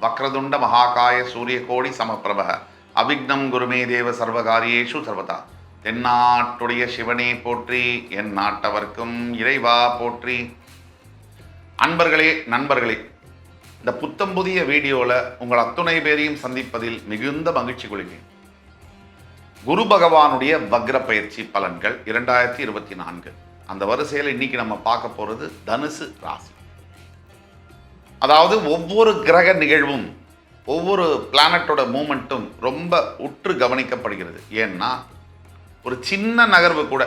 வக்ரதுண்ட மகாகாய சூரியகோடி சமப்பிரப அவிக்னம் குருமே தேவ சர்வகாரியேஷு சர்வதா. தென்னாட்டுடைய சிவனே போற்றி, என் நாட்டவர்க்கும் இறைவா போற்றி. அன்பர்களே, நண்பர்களே, இந்த புத்தம் புதிய வீடியோவில் உங்கள் அத்துணை பேரையும் சந்திப்பதில் மிகுந்த மகிழ்ச்சி கொள்கிறேன். குரு பகவானுடைய வக்ர பயிற்சி பலன்கள் 2024. அந்த வரிசையில் இன்னைக்கு நம்ம பார்க்க போகிறது தனுசு ராசி. அதாவது ஒவ்வொரு கிரக நிகழ்வும், ஒவ்வொரு பிளானட்டோட மூமெண்ட்டும் ரொம்ப உற்று கவனிக்கப்படுகிறது. ஏன்னா ஒரு சின்ன நகர்வு கூட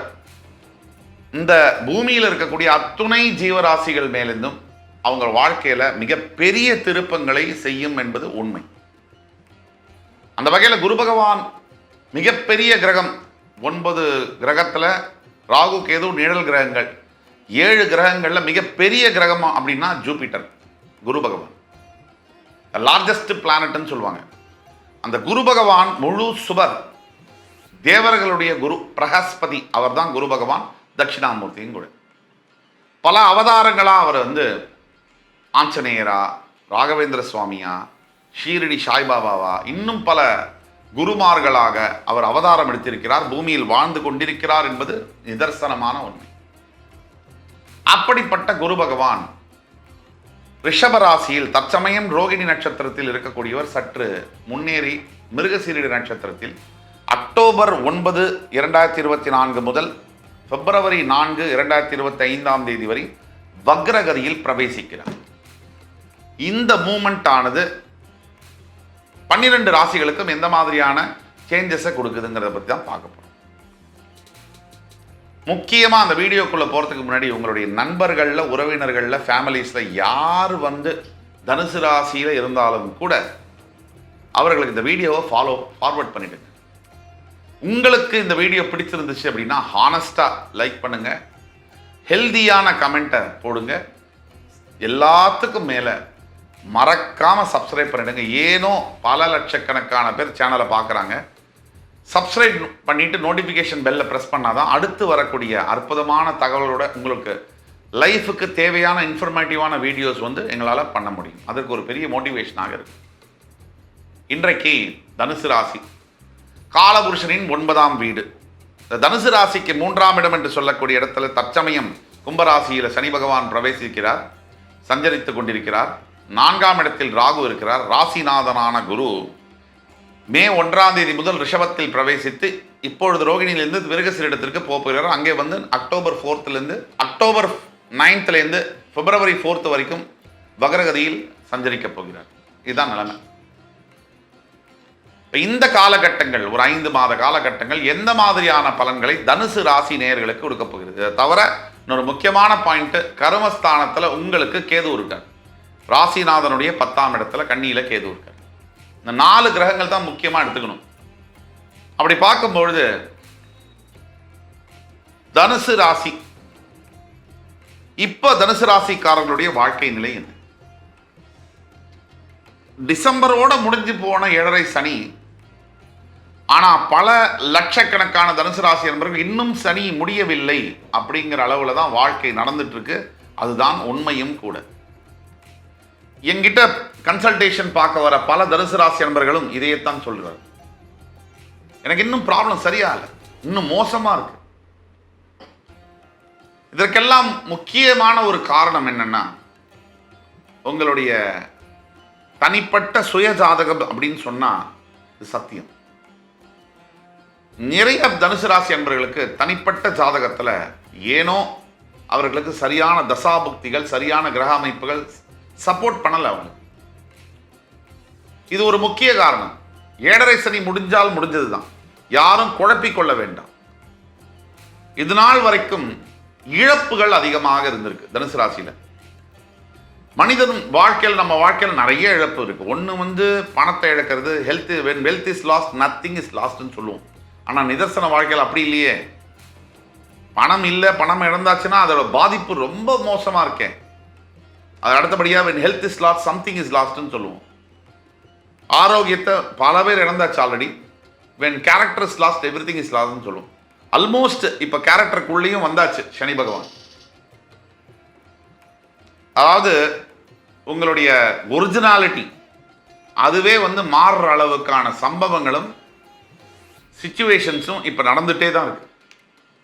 இந்த பூமியில் இருக்கக்கூடிய அத்துணை ஜீவராசிகள் மேலிருந்தும் அவங்க வாழ்க்கையில் மிகப்பெரிய திருப்பங்களை செய்யும் என்பது உண்மை. அந்த வகையில் குரு பகவான் மிகப்பெரிய கிரகம். 9 கிரகத்தில் ராகு கேது நிழல் கிரகங்கள். 7 கிரகங்களில் மிகப்பெரிய கிரகம் அப்படின்னா ஜூபிட்டர், குரு பகவான், லார்ஜஸ்ட் பிளானட்னு சொல்லுவாங்க. அந்த குரு பகவான் முழு சுபர், தேவர்களுடைய குரு பிரகஸ்பதி, அவர் தான் குரு பகவான், தட்சிணாமூர்த்தியும் கூட. பல அவதாரங்களாக அவர் ஆஞ்சநேயரா, ராகவேந்திர சுவாமியா, ஷீரடி சாய்பாபாவா, இன்னும் பல குருமார்களாக அவர் அவதாரம் எடுத்திருக்கிறார், பூமியில் வாழ்ந்து கொண்டிருக்கிறார் என்பது நிதர்சனமான உண்மை. அப்படிப்பட்ட குரு பகவான் ரிஷபராசியில் தற்சமயம் ரோகிணி நட்சத்திரத்தில் இருக்கக்கூடியவர் சற்று முன்னேறி மிருகசீரிட நட்சத்திரத்தில் அக்டோபர் 9, 2024 முதல் பிப்ரவரி 4, 2025 வரை வக்ரகதியில் பிரவேசிக்கிறார். இந்த மூமெண்ட் ஆனது 12 ராசிகளுக்கும் எந்த மாதிரியான சேஞ்சஸை கொடுக்குதுங்கிறத பற்றி தான் பார்க்க போகிறோம். முக்கியமாக அந்த வீடியோக்குள்ளே போகிறதுக்கு முன்னாடி உங்களுடைய நண்பர்களில், உறவினர்களில், ஃபேமிலிஸில் யார் தனுசு ராசியில் இருந்தாலும் கூட அவர்களுக்கு இந்த வீடியோவை ஃபார்வர்ட் பண்ணிடுங்க. உங்களுக்கு இந்த வீடியோ பிடிச்சிருந்துச்சு அப்படின்னா ஹானஸ்டாக லைக் பண்ணுங்கள், ஹெல்தியான கமெண்ட்டை போடுங்க. எல்லாத்துக்கும் மேலே மறக்காமல் சப்ஸ்கிரைப் பண்ணிடுங்க. ஏனோ பல லட்சக்கணக்கான பேர் சேனலை பார்க்குறாங்க. சப்ஸ்கிரைப் பண்ணிவிட்டு நோட்டிஃபிகேஷன் பெல்லை ப்ரெஸ் பண்ணால் தான் அடுத்து வரக்கூடிய அற்புதமான தகவலோட உங்களுக்கு லைஃபுக்கு தேவையான இன்ஃபர்மேட்டிவான வீடியோஸ் எங்களால் பண்ண முடியும். அதற்கு ஒரு பெரிய மோட்டிவேஷனாக இருக்குது. இன்றைக்கு தனுசு ராசி காலபுருஷனின் 9ஆம் வீடு. இந்த தனுசு ராசிக்கு 3ஆம் இடம் என்று சொல்லக்கூடிய இடத்துல தற்சமயம் கும்பராசியில் சனி பகவான் பிரவேசிக்கிறார், சஞ்சரித்து கொண்டிருக்கிறார். 4ஆம் இடத்தில் ராகு இருக்கிறார். ராசிநாதனான குரு மே 1ஆம் தேதி முதல் ரிஷபத்தில் பிரவேசித்து இப்பொழுது ரோகிணியிலிருந்து மிருகசீரிடத்திற்கு போகிறார். அங்கே அக்டோபர் 4 அக்டோபர் 9 பிப்ரவரி 4 வரைக்கும் வக்ரகதியில் சஞ்சரிக்கப் போகிறார். இதுதான் நிலைமை. இந்த காலகட்டங்கள் ஒரு 5 மாத காலகட்டங்கள் எந்த மாதிரியான பலன்களை தனுசு ராசி நேயர்களுக்கு கொடுக்க போகிறது? இதை தவிர இன்னொரு முக்கியமான பாயிண்ட், கர்மஸ்தானத்தில் உங்களுக்கு கேது இருக்கார். ராசிநாதனுடைய 10ஆம் இடத்துல கன்னியில் கேது இருக்கார். இந்த 4 கிரகங்கள் தான் முக்கியமாக எடுத்துக்கணும். அப்படி பார்க்கும்பொழுது தனுசு ராசி, இப்போ தனுசு ராசிக்காரர்களுடைய வாழ்க்கை நிலை என்ன? டிசம்பரோட முடிஞ்சு போன 7.5 சனி. ஆனால் பல லட்சக்கணக்கான தனுசு ராசி என்பவர்கள் இன்னும் சனி முடியவில்லை அப்படிங்கிற அளவில் தான் வாழ்க்கை நடந்துட்டு இருக்கு. அதுதான் உண்மையும் கூட. என்கிட்ட கன்சல்டேஷன் பார்க்க வர பல தனுசு ராசி நண்பர்களும் இதையத்தான் சொல்கிறார். எனக்கு இன்னும் ப்ராப்ளம் சரியா இல்லை, இன்னும் மோசமா இருக்கு. இதற்கெல்லாம் முக்கியமான ஒரு காரணம் என்னன்னா, உங்களுடைய தனிப்பட்ட சுய ஜாதகம் அப்படின்னு சொன்னா இது சத்தியம். நிறைய தனுசு ராசி நண்பர்களுக்கு தனிப்பட்ட ஜாதகத்துல ஏனோ அவர்களுக்கு சரியான தசாபுக்திகள், சரியான கிரக அமைப்புகள் சப்போர்ட் பண்ணல. அவங்க இது ஒரு முக்கிய காரணம். 7.5 சனி முடிஞ்சால் முடிஞ்சது தான். யாரும் குழப்பிக்கொள்ள வேண்டாம். இது நாள் வரைக்கும் இழப்புகள் அதிகமாக இருந்திருக்கு தனுசு ராசியில. மனிதன் வாழ்க்கையில், நம்ம வாழ்க்கையில் நிறைய இழப்பு இருக்கு. ஒன்று பணத்தை இழக்கிறது, wealth is lost, nothing is லாஸ்ட்னு சொல்லுவோம். ஆனால் நிதர்சன வாழ்க்கையில் அப்படி இல்லையே. பணம் இல்லை, பணம் இழந்தாச்சுன்னா அதோட பாதிப்பு ரொம்ப மோசமாக இருக்கேன். அது அடுத்தபடியாக when health is lost, something is lostன்னு சொல்லுவோம். ஆரோக்கியத்தை பல பேர் இழந்தாச்சு already. when character is lost, everything is lostன்னு சொல்லுவோம். ஆல்மோஸ்ட் இப்போ கேரக்டருக்குள்ளேயும் வந்தாச்சு சனி பகவான். அதாவது உங்களுடைய ஒரிஜினாலிட்டி, அதுவே வந்து மாறுற அளவுக்கான சம்பவங்களும் சிச்சுவேஷன்ஸும் இப்போ நடந்துகிட்டே தான் இருக்குது.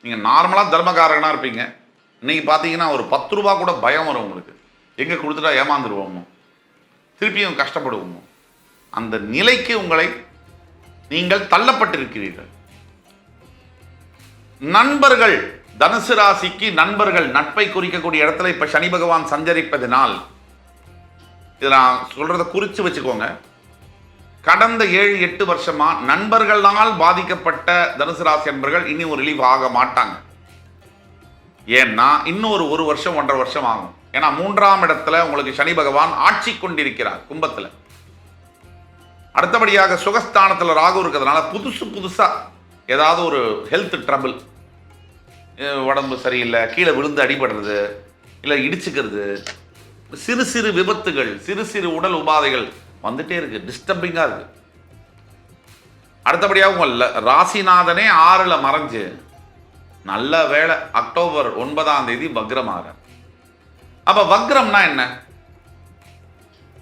நீங்கள் நார்மலாக தர்மகாரகனாக இருப்பீங்க, இன்றைக்கி பார்த்தீங்கன்னா ஒரு 10 ரூபா கூட பயம் வரும் உங்களுக்கு. எங்கே கொடுத்துட்டா ஏமாந்துருவோமோ, திருப்பியும் கஷ்டப்படுவோமோ, அந்த நிலைக்கு உங்களை நீங்கள் தள்ளப்பட்டிருக்கிறீர்கள். நண்பர்கள், தனுசு ராசிக்கு நண்பர்கள், நட்பை குறிக்கக்கூடிய இடத்துல இப்போ சனி பகவான் சஞ்சரிப்பதனால், இதை நான் சொல்கிறத குறித்து வச்சுக்கோங்க. கடந்த 7-8 வருஷமா நண்பர்களால் பாதிக்கப்பட்ட தனுசு ராசி நண்பர்கள் இனி ஒரு ரிலீவ் ஆக மாட்டாங்க. ஏன்னா இன்னும் ஒரு வருஷம் 1.5 வருஷம் ஆகும். ஏன்னா 3ஆம் இடத்துல உங்களுக்கு சனி பகவான் ஆட்சி கொண்டிருக்கிறார் கும்பத்தில். அடுத்தபடியாக சுகஸ்தானத்தில் ராகு இருக்கிறதுனால புதுசா ஏதாவது ஒரு ஹெல்த் ட்ரபிள், உடம்பு சரியில்லை, கீழே விழுந்து அடிபடுறது, இல்லை இடிச்சுக்கிறது, சிறு சிறு விபத்துகள், சிறு சிறு உடல் உபாதைகள் வந்துட்டே இருக்கு, டிஸ்டர்பிங்காக இருக்கு. அடுத்தபடியாக உங்கள் ராசிநாதனே 6ல் மறைஞ்சு, நல்ல வேளை அக்டோபர் 9ஆம் தேதி வக்ரமாக. அப்ப வக்ரம்னா என்ன?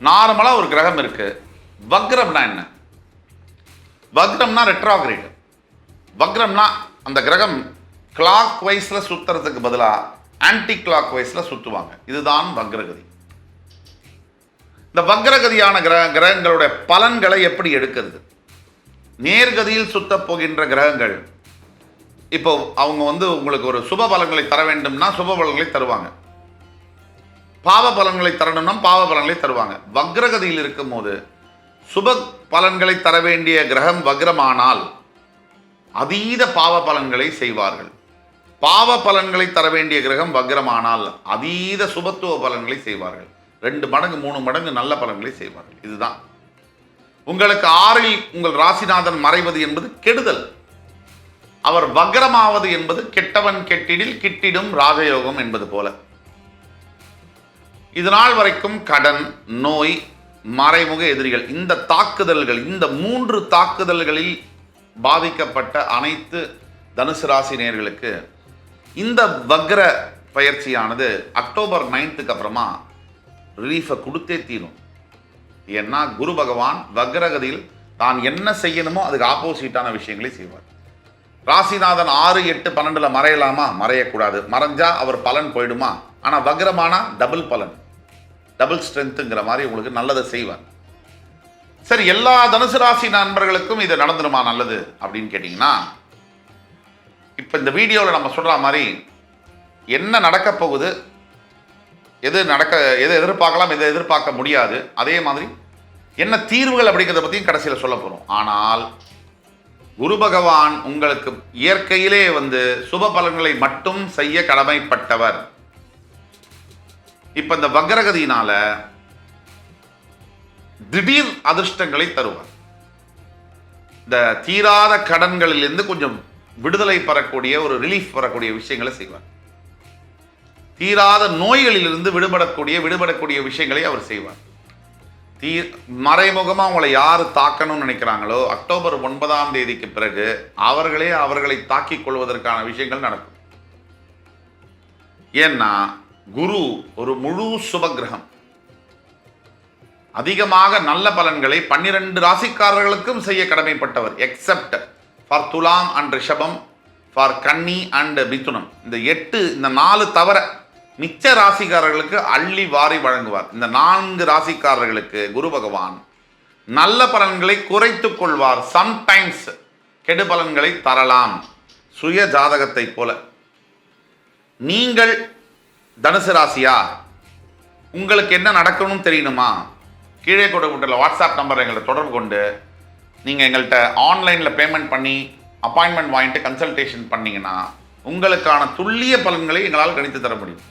நார்மலா ஒரு கிரகம் இருக்கு, வக்ரம்னா என்ன? வக்ரம்னா ரெட்ரோகிரேட். வக்ரம்னா அந்த கிரகம் கிளாக் வைஸ்ல சுத்துறதுக்கு பதிலாக ஆன்டி கிளாக் வைஸ்ல சுத்துவாங்க. இதுதான் வக்ரகதி. இந்த வக்ரகதியான கிரகங்களுடைய பலன்களை எப்படி எடுக்கிறது? நேர்கதியில் சுத்த போகின்ற கிரகங்கள் இப்போ அவங்க வந்து உங்களுக்கு ஒரு சுப பலன்களை தர வேண்டும்னா சுப பலன்களை தருவாங்க, பாவ பலன்களை தரணும்னா பாவ பலன்களை தருவாங்க. வக்ரகதியில் இருக்கும் போது சுப பலன்களை தர வேண்டிய கிரகம் வக்ரமானால் அதீத பாவ பலன்களை செய்வார்கள். பாவ பலன்களை தர வேண்டிய கிரகம் வக்ரமானால் அதீத சுபத்துவ பலன்களை செய்வார்கள். 2 மடங்கு 3 மடங்கு நல்ல பலன்களை செய்வார்கள். இதுதான் உங்களுக்கு 6ல் உங்கள் ராசிநாதன் மறைவது என்பது கெடுதல். அவர் வக்ரமாவது என்பது கெட்டவன் கெட்டிடில் கிட்டிடும் ராஜயோகம் என்பது போல. இதனால் வரைக்கும் கடன், நோய், மறைமுக எதிரிகள், இந்த தாக்குதல்கள், இந்த 3 தாக்குதல்களில் பாதிக்கப்பட்ட அனைத்து தனுசு ராசி நேயர்களுக்கு இந்த வக்ர பயிற்சியானது அக்டோபர் 9க்கு அப்புறமா ரிலீஃபை கொடுத்தே தீரும். ஏன்னா குரு பகவான் வக்ரகதியில் தான் என்ன செய்யணுமோ அதுக்கு ஆப்போசிட்டான விஷயங்களை செய்வார். ராசிநாதன் 6, 8, 12ல் மறையலாமா? மறையக்கூடாது. மறைஞ்சா அவர் பலன் போயிடுமா? ஆனால் வக்ரமானா டபுள் பலன், டபுள் ஸ்ட்ரென்த்துங்கிற மாதிரி உங்களுக்கு நல்லதை செய்வார். சரி, எல்லா தனுசு ராசி நண்பர்களுக்கும் இது நடந்துருமா நல்லது அப்படின்னு கேட்டிங்கன்னா, இப்போ இந்த வீடியோவில் நம்ம சொல்கிற மாதிரி என்ன நடக்க போகுது, எது எதிர்பார்க்கலாம், எது எதிர்பார்க்க முடியாது, அதே மாதிரி என்ன தீர்வுகள் அப்படிங்கிறத பற்றியும் கடைசியில் சொல்ல போகிறோம். ஆனால் குரு பகவான் உங்களுக்கு இயற்கையிலே வந்து சுப பலன்களை மட்டும் செய்ய கடமைப்பட்டவர். இப்ப இந்த வக்ரகதியினால திடீர் அதிர்ஷ்டங்களை தருவார். இந்த தீராத கடன்களிலிருந்து கொஞ்சம் விடுதலை பெறக்கூடிய, ஒரு ரிலீஃப் வரக்கூடிய விஷயங்களை செய்வார். தீராத நோய்களிலிருந்து விடுபடக்கூடிய விஷயங்களை அவர் செய்வார். மறைமுகமா அவங்களை யாரு தாக்கணும்னு நினைக்கிறாங்களோ அக்டோபர் 9ஆம் தேதிக்கு பிறகு அவர்களை தாக்கிக் கொள்வதற்கான விஷயங்கள் நடக்கும். ஏன்னா குரு ஒரு முழு சுபகிரகம், அதிகமாக நல்ல பலன்களை 12 ராசிக்காரர்களுக்கும் செய்ய கடமைப்பட்டவர். எக்ஸப்ட் ஃபார் துலாம் அண்ட் ரிஷபம், ஃபார் கன்னி அண்ட் மிதுனம், இந்த 8, இந்த 4 தவிர மிச்ச ராசிக்காரர்களுக்கு அள்ளி வாரி வழங்குவார். இந்த 4 ராசிக்காரர்களுக்கு குரு பகவான் நல்ல பலன்களை குறைத்துக் கொள்வார். சம்டைம்ஸ் கெடு பலன்களை தரலாம், சுய ஜாதகத்தை போல. நீங்கள் தனுசு ராசியா, உங்களுக்கு என்ன நடக்கணும்னு தெரியணுமா? கீழே கொடுக்கப்பட்டுள்ள வாட்ஸ்அப் நம்பர் எங்களை தொடர்பு கொண்டு நீங்கள் எங்கள்கிட்ட ஆன்லைனில் பேமெண்ட் பண்ணி அப்பாயின்மெண்ட் வாங்கிட்டு கன்சல்டேஷன் பண்ணிங்கன்னா உங்களுக்கான துல்லிய பலன்களை எங்களால் கணித்து தர முடியும்.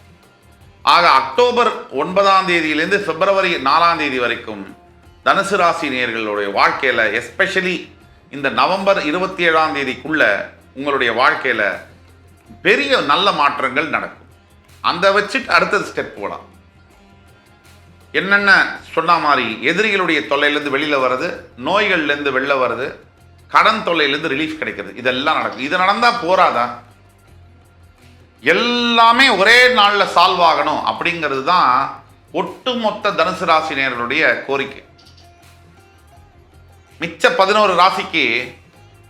ஆக அக்டோபர் 9ஆம் தேதியிலிருந்து பிப்ரவரி 4ஆம் தேதி வரைக்கும் தனுசு ராசி நேயர்களுடைய வாழ்க்கையில், எஸ்பெஷலி இந்த நவம்பர் 27ஆம் தேதிக்குள்ள உங்களுடைய வாழ்க்கையில் பெரிய நல்ல மாற்றங்கள் நடக்கும். அந்த வச்சுட்டு அடுத்தது ஸ்டெப் போகலாம். என்னென்ன சொன்ன மாதிரி எதிரிகளுடைய தொல்லையிலேருந்து வெளியில் வர்றது, நோய்கள்லேருந்து வெளில வர்றது, கடன் தொல்லையிலேருந்து ரிலீஃப் கிடைக்கிறது, இதெல்லாம் நடக்கும். இது நடந்தால் போராதா? எல்லாமே ஒரே நாளில் சால்வ் ஆகணும் அப்படிங்கிறது தான் ஒட்டுமொத்த தனுசு ராசி நேயர்களுடைய கோரிக்கை. மிச்ச 11 ராசிக்கு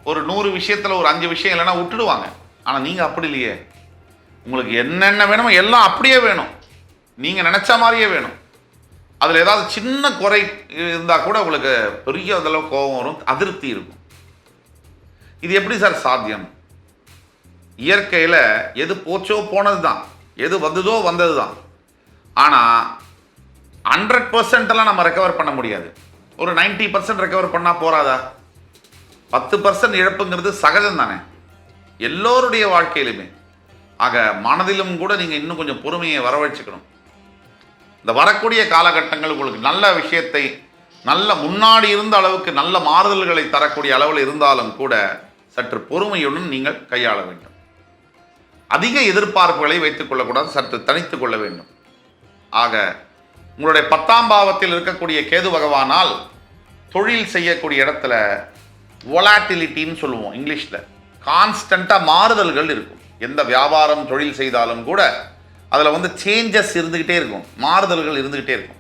ஒரு 100 விஷயத்தில் ஒரு 5 விஷயம் இல்லைன்னா விட்டுடுவாங்க. ஆனால் நீங்கள் அப்படி இல்லையே. உங்களுக்கு என்னென்ன வேணுமோ எல்லாம் அப்படியே வேணும், நீங்கள் நினச்ச மாதிரியே வேணும். அதில் ஏதாவது சின்ன குறை இருந்தால் கூட உங்களுக்கு பெரிய அளவு கோபம் வரும், அதிருப்தி இருக்கும். இது எப்படி சார் சாத்தியம்? இயற்கையில் எது போச்சோ போனது தான், எது வந்ததோ வந்தது தான். ஆனால் 100% நம்ம ரெக்கவர் பண்ண முடியாது. ஒரு 90% ரெக்கவர் பண்ணால் போறாதா? 10% இழப்புங்கிறது சகஜம் தானே எல்லோருடைய வாழ்க்கையிலுமே. ஆக மனதிலும் கூட நீங்கள் இன்னும் கொஞ்சம் பொறுமையை வரவழைச்சுக்கணும். இந்த வரக்கூடிய காலகட்டங்கள் உங்களுக்கு நல்ல விஷயத்தை, நல்ல முன்னாடி இருந்த அளவுக்கு நல்ல மாறுதல்களை தரக்கூடிய அளவில் இருந்தாலும் கூட சற்று பொறுமையுடன் நீங்கள் கையாள வேண்டும். அதிக எதிர்பார்ப்புகளை வைத்துக் கொள்ளக்கூடாது, சற்று தனித்துக் கொள்ள வேண்டும். ஆக உங்களுடைய 10ஆம் பாவத்தில் இருக்கக்கூடிய கேது பகவானால் தொழில் செய்யக்கூடிய இடத்துல வொலாட்டிலிட்டின்னு சொல்லுவோம் இங்கிலீஷில். கான்ஸ்டண்ட்டாக மாறுதல்கள் இருக்கும். எந்த வியாபாரம் தொழில் செய்தாலும் கூட அதில் சேஞ்சஸ் இருந்துக்கிட்டே இருக்கும், மாறுதல்கள் இருந்துக்கிட்டே இருக்கும்.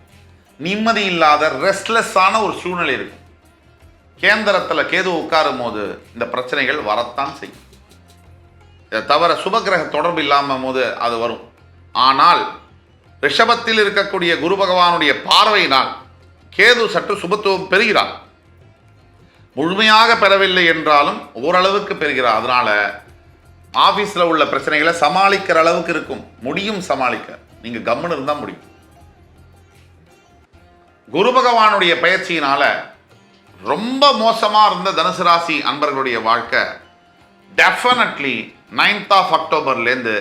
நிம்மதி இல்லாத ரெஸ்ட்லெஸ்ஸான ஒரு சூழ்நிலை இருக்கும். கேந்திரத்தில் கேது உட்காரும் போது இந்த பிரச்சனைகள் வரத்தான் செய்யும். இதை தவிர சுபகிரக தொடர்பு இல்லாமல் போது அது வரும். ஆனால் ரிஷபத்தில் இருக்கக்கூடிய குரு பகவானுடைய பார்வையினால் கேது சற்று சுபத்துவம் பெறுகிறார். முழுமையாக பெறவில்லை என்றாலும் ஓரளவுக்கு பெறுகிறார். அதனால ஆஃபீஸில் உள்ள பிரச்சனைகளை சமாளிக்கிற அளவுக்கு இருக்கும், முடியும் சமாளிக்க. நீங்கள் கம்முன்னு இருந்தால் முடியும். குரு பகவானுடைய பயிற்சியினால ரொம்ப மோசமாக இருந்த தனுசு ராசி அன்பர்களுடைய வாழ்க்கை டெஃபினெட்லி 9th of Octoberலேருந்து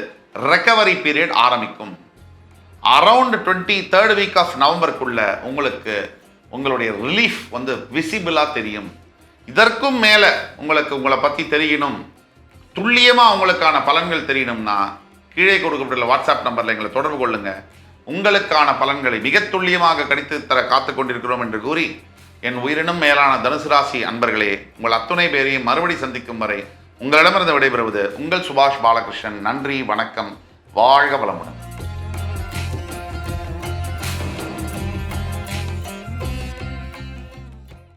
ரெக்கவரி பீரியட் ஆரம்பிக்கும். அரவுண்ட் 23rd week of Novemberக்குள்ள உங்களுக்கு உங்களுடைய ரிலீஃப் விசிபிளாக தெரியும். இதற்கும் மேலே உங்களை பற்றி தெரியணும், துல்லியமாக உங்களுக்கான பலன்கள் தெரியணும்னா கீழே கொடுக்கப்பட்டுள்ள வாட்ஸ்அப் நம்பரில் எங்களை தொடர்பு கொள்ளுங்க. உங்களுக்கான பலன்களை மிக துல்லியமாக கணித்து தர காத்து கொண்டிருக்கிறோம் என்று கூறி, என் உயிரினும் மேலான தனுசு ராசி அன்பர்களே, உங்கள் அத்துணை பேரையும் மறுபடி சந்திக்கும் வரை உங்களிடமிருந்து விடைபெறுவது உங்கள் சுபாஷ் பாலகிருஷ்ணன். நன்றி, வணக்கம், வாழ்க வளமுடன்.